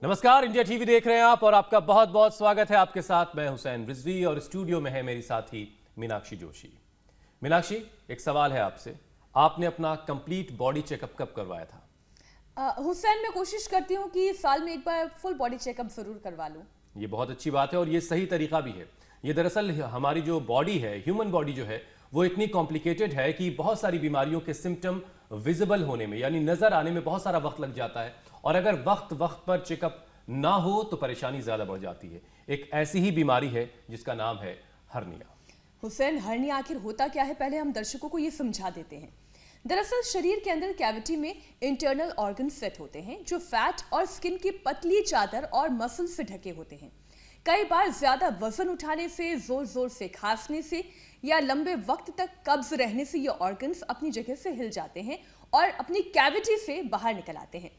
नमस्कार, India TV देख रहे हैं आप और आपका बहुत बहुत स्वागत है। आपके साथ मैं हुसैन रिजवी और स्टूडियो में है मेरी साथी मीनाक्षी जोशी। मीनाक्षी, एक सवाल है आपसे, आपने अपना कंप्लीट बॉडी चेकअप कब करवाया था? हुसैन, मैं कोशिश करती हूँ कि साल में एक बार फुल बॉडी चेकअप जरूर करवा लूँ। ये बहुत अच्छी बात है और ये सही तरीका भी है। ये दरअसल हमारी जो बॉडी है, ह्यूमन बॉडी जो है, वो इतनी कॉम्प्लिकेटेड है कि बहुत सारी बीमारियों के सिम्टम विजिबल होने में यानी नजर आने में बहुत सारा वक्त लग जाता है और अगर वक्त पर चेकअप ना हो तो परेशानी ज्यादा बढ़ जाती है। एक ऐसी ही बीमारी है जिसका नाम है हर्निया। हुसैन, हर्निया आखिर होता क्या है, पहले हम दर्शकों को ये समझा देते हैं। दरअसल शरीर के अंदर कैविटी में इंटरनल ऑर्गन सेट होते हैं जो फैट और स्किन की पतली चादर और मसल से ढके होते हैं। कई बार ज्यादा वजन उठाने से, जोर जोर से खांसने से या लंबे वक्त तक कब्ज रहने से ये ऑर्गन्स अपनी जगह से हिल जाते हैं और अपनी कैविटी से बाहर निकल आते हैं।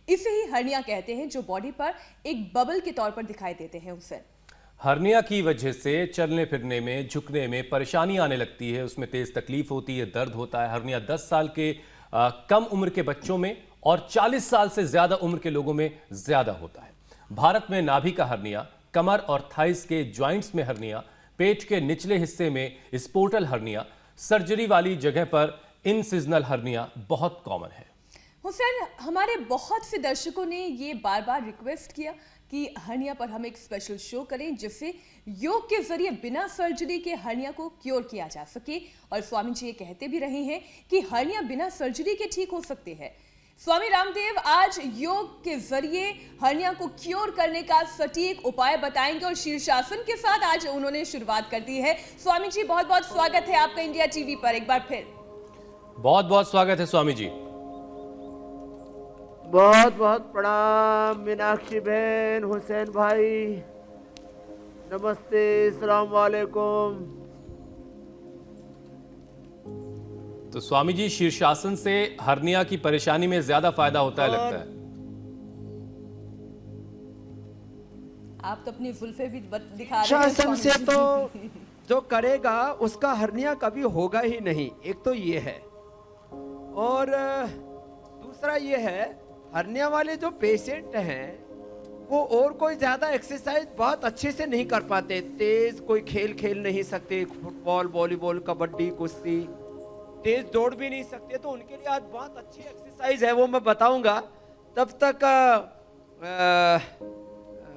इसे ही हर्निया कहते हैं, जो बॉडी पर एक बबल के तौर पर दिखाई देते हैं। उसे हर्निया की वजह से चलने फिरने में, झुकने में परेशानी आने लगती है, उसमें तेज तकलीफ होती है, दर्द होता है। हर्निया 10 साल के कम उम्र के बच्चों में और 40 साल से ज्यादा उम्र के लोगों में ज्यादा होता है। भारत में नाभि का हर्निया, कमर और थाइस के ज्वाइंट्स में हर्निया, पेट के निचले हिस्से में स्पोर्टल हर्निया, सर्जरी वाली जगह पर इनसिजनल हर्निया बहुत कॉमन है। हुसैन, हमारे बहुत से दर्शकों ने ये बार बार रिक्वेस्ट किया कि हर्निया पर हम एक स्पेशल शो करें जिससे योग के जरिए बिना सर्जरी के हर्निया को क्योर किया जा सके। और स्वामी जी ये कहते भी रहे हैं कि हर्निया बिना सर्जरी के ठीक हो सकते हैं। स्वामी रामदेव आज योग के जरिए हर्निया को क्योर करने का सटीक उपाय बताएंगे और शीर्षासन के साथ आज उन्होंने शुरुआत कर दी है। स्वामी जी, बहुत बहुत स्वागत है आपका इंडिया टीवी पर एक बार फिर। बहुत बहुत स्वागत है स्वामी जी। बहुत बहुत प्रणाम मीनाक्षी बहन, हुसैन भाई, नमस्ते, अस्सलाम वालेकुम। तो स्वामी जी, शीर्षासन से हर्निया की परेशानी में ज्यादा फायदा होता है लगता है। आप तो अपनी जुल्फे भी दिखा रहे हैं। शीर्षासन से तो जो करेगा उसका हर्निया कभी होगा ही नहीं, एक तो ये है। और दूसरा ये है, हर्निया वाले जो पेशेंट हैं वो और कोई ज्यादा एक्सरसाइज बहुत अच्छे से नहीं कर पाते, तेज कोई खेल नहीं सकते, फुटबॉल, वॉलीबॉल, कबड्डी, कुश्ती, तेज दौड़ भी नहीं सकते। तो उनके लिए आज बहुत अच्छी एक्सरसाइज है, वो मैं बताऊंगा। तब तक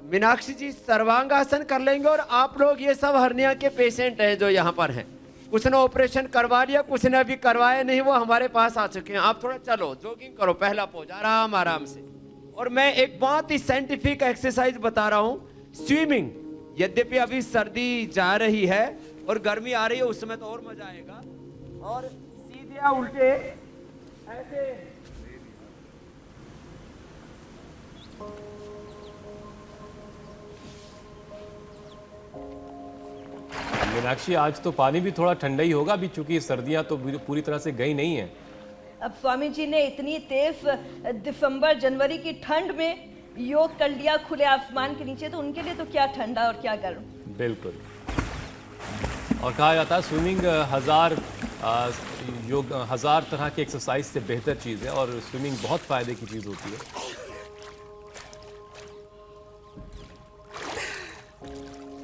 मीनाक्षी जी सर्वांगासन कर लेंगे। और आप लोग ये सब हर्निया के पेशेंट हैं जो यहाँ पर हैं, कुछ ने ऑपरेशन करवा लिया, कुछ ने अभी करवाया नहीं, वो हमारे पास आ चुके हैं। आप थोड़ा चलो, जॉगिंग करो, पहला पोज आराम आराम से। और मैं एक बहुत ही साइंटिफिक एक्सरसाइज बता रहा हूँ, स्विमिंग। यद्यपि अभी सर्दी जा रही है और गर्मी आ रही है, उसमें तो और मजा आएगा। और सीधे या उल्टे ऐसे मीनाक्षी, आज तो पानी भी थोड़ा ठंडा ही होगा अभी, चूंकि सर्दियां तो पूरी तरह से गई नहीं है। अब स्वामी जी ने इतनी तेज दिसंबर जनवरी की ठंड में योग कर लिया खुले आसमान के नीचे, तो उनके लिए तो क्या ठंडा और क्या गर्म। बिल्कुल। और कहा जाता है स्विमिंग हजार तरह की एक्सरसाइज से बेहतर चीज है और स्विमिंग बहुत फायदे की चीज होती है।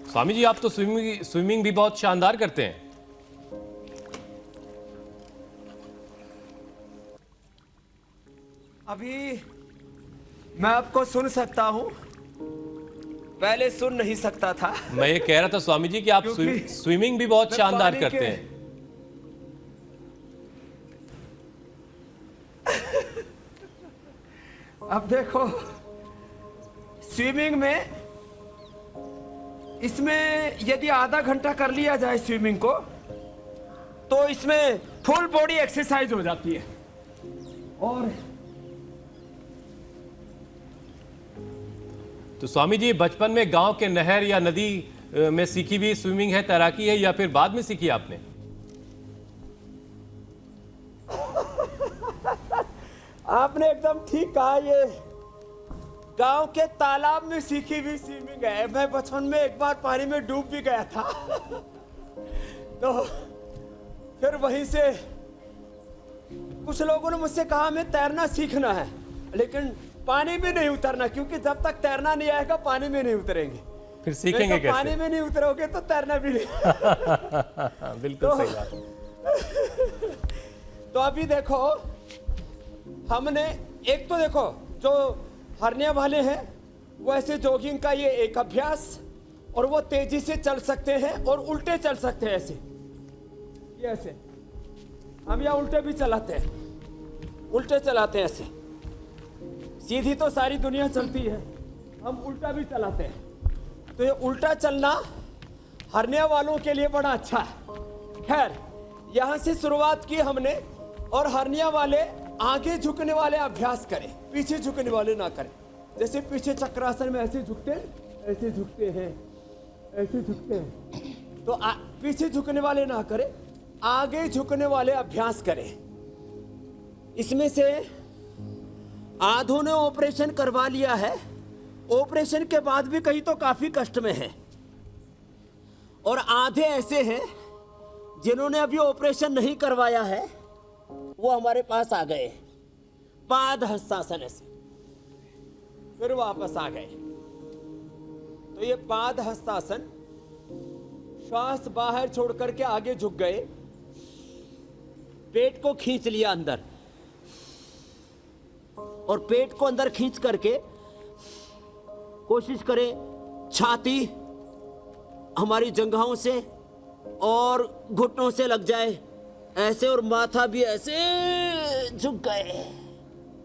स्वामी जी, आप तो स्विमिंग भी बहुत शानदार करते हैं। अभी मैं आपको सुन सकता हूं, पहले सुन नहीं सकता था। मैं ये कह रहा था स्वामी जी कि आप स्विमिंग भी बहुत शानदार करते हैं। अब देखो, स्विमिंग में, इसमें यदि आधा घंटा कर लिया जाए स्विमिंग को, तो इसमें फुल बॉडी एक्सरसाइज हो जाती है। और तो स्वामी जी, बचपन में गांव के नहर या नदी में सीखी हुई स्विमिंग है, तैराकी है, या फिर बाद में सीखी आपने? आपने एकदम ठीक कहा, ये गांव के तालाब में सीखी हुई स्विमिंग है। मैं बचपन में एक बार पानी में डूब भी गया था तो फिर वहीं से कुछ लोगों ने मुझसे कहा हमें तैरना सीखना है, लेकिन पानी में नहीं उतरना, क्योंकि जब तक तैरना नहीं आएगा पानी में नहीं उतरेंगे। फिर सीखेंगे नहीं तो पानी कैसे? में नहीं उतरोगे तो तैरना भी नहीं। बिल्कुल तो- सही बात। तो अभी देखो हमने एक तो देखो जो हर्निया वाले हैं वो ऐसे जॉगिंग का ये एक अभ्यास, और वो तेजी से चल सकते हैं और उल्टे चल सकते हैं ऐसे, ये ऐसे हम यहाँ उल्टे भी चलाते हैं, उल्टे चलाते हैं ऐसे। सीधी तो सारी दुनिया चलती है, हम उल्टा भी चलाते हैं। तो ये उल्टा चलना हर्निया वालों के लिए बड़ा अच्छा है। खैर यहाँ से शुरुआत की हमने, और हर्निया वाले आगे झुकने वाले अभ्यास करें, पीछे झुकने वाले ना करें। जैसे पीछे चक्रासन में ऐसे झुकते हैं, ऐसे झुकते हैं, ऐसे झुकते हैं, तो पीछे झुकने वाले ना करें, आगे झुकने वाले अभ्यास करें। इसमें से आधों ने ऑपरेशन करवा लिया है, ऑपरेशन के बाद भी कहीं तो काफी कष्ट में है, और आधे ऐसे हैं जिन्होंने अभी ऑपरेशन नहीं करवाया है, वो हमारे पास आ गए पाद हस्तासन से, फिर वापस आ गए। तो ये पाद हस्तासन, श्वास बाहर छोड़ करके आगे झुक गए, पेट को खींच लिया अंदर, और पेट को अंदर खींच करके कोशिश करें छाती हमारी जंघाओं से और घुटनों से लग जाए ऐसे, और माथा भी ऐसे झुक गए।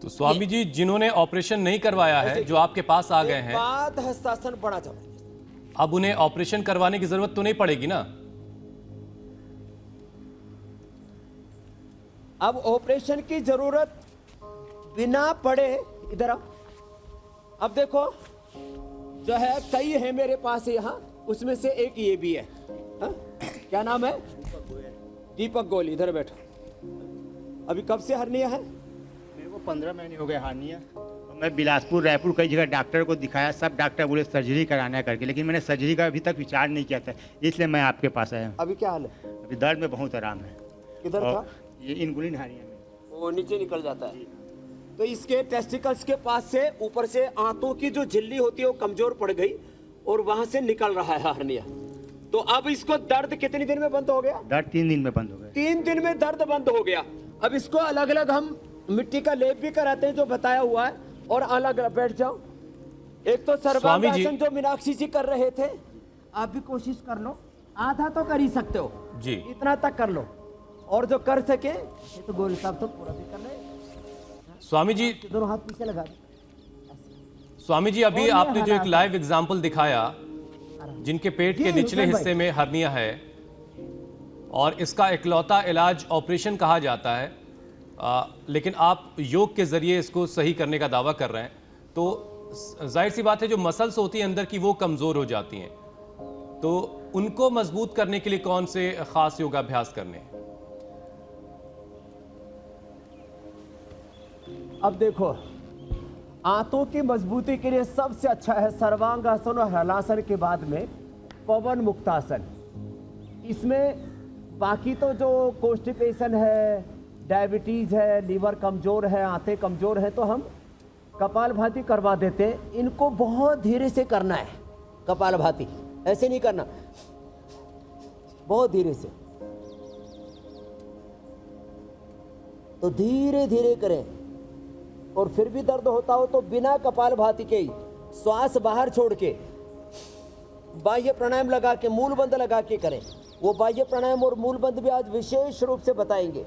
तो स्वामी जी जिन्होंने ऑपरेशन नहीं करवाया है, जो आपके पास आ गए हैं, पाद हस्तासन बड़ा जबरदस्त। अब उन्हें ऑपरेशन करवाने की जरूरत तो नहीं पड़ेगी ना? अब ऑपरेशन की जरूरत बिना पड़े, इधर आओ। अब देखो जो है कई है मेरे पास यहाँ, उसमें से एक ये भी है। हा? क्या नाम है? दीपक गोयल। इधर बैठो। अभी कब से हर्निया है? मेरे को 15 महीने हो गए हर्निया। मैं बिलासपुर, रायपुर कई जगह डॉक्टर को दिखाया, सब डॉक्टर बोले सर्जरी कराना है करके, लेकिन मैंने सर्जरी का अभी तक विचार नहीं किया था, इसलिए मैं आपके पास आया हूँ। अभी क्या हाल है? अभी दर्द में बहुत आराम है। किधर और था? ये इनगुलिन हर्निया में। वो नीचे निकल जाता है। तो इसके टेस्टिकल्स के पास से ऊपर से आंतों की जो झिल्ली होती है वो कमजोर पड़ गई, और वहां से निकल रहा है हर्निया। तो अब इसको दर्द कितने दिन में बंद हो गया? दर्द 3 दिन में बंद हो गया। 3 दिन में दर्द बंद हो गया। अब इसको अलग अलग हम मिट्टी का लेप भी कराते हैं जो बताया हुआ है, और अलग बैठ जाओ। एक तो सर्वांगासन जो मीनाक्षी जी कर रहे थे, आप भी कोशिश कर लो, आधा तो कर ही सकते हो जी, इतना तक कर लो, और जो कर सके ये तो गोल साहब तो पूरा भी कर रहे हैं। स्वामी जी, दोनों हाथ पीछे लगा दो। स्वामी जी अभी आपने जो एक लाइव एग्जाम्पल दिखाया, जिनके पेट के निचले हिस्से में हर्निया है, और इसका इकलौता इलाज ऑपरेशन कहा जाता है, लेकिन आप योग के जरिए इसको सही करने का दावा कर रहे हैं, तो जाहिर सी बात है जो मसल्स होती हैं अंदर की वो कमजोर हो जाती हैं, तो उनको मजबूत करने के लिए कौन से खास योगाभ्यास करने हैं? अब देखो, आंतों की मजबूती के लिए सबसे अच्छा है सर्वांगासन और हलासन के बाद में पवन मुक्तासन। इसमें बाकी तो जो कॉन्स्टिपेशन है, डायबिटीज है, लीवर कमजोर है, आंतें कमजोर है, तो हम कपालभाति करवा देते हैं। इनको बहुत धीरे से करना है कपालभाति, ऐसे नहीं करना, बहुत धीरे से। तो धीरे धीरे करें, और फिर भी दर्द होता हो तो बिना कपालभाति के ही श्वास बाहर छोड़ के बाह्य प्राणायाम लगा के, मूल बंद लगा के करें। वो बाह्य प्राणायाम और मूल बंद भी आज विशेष रूप से बताएंगे।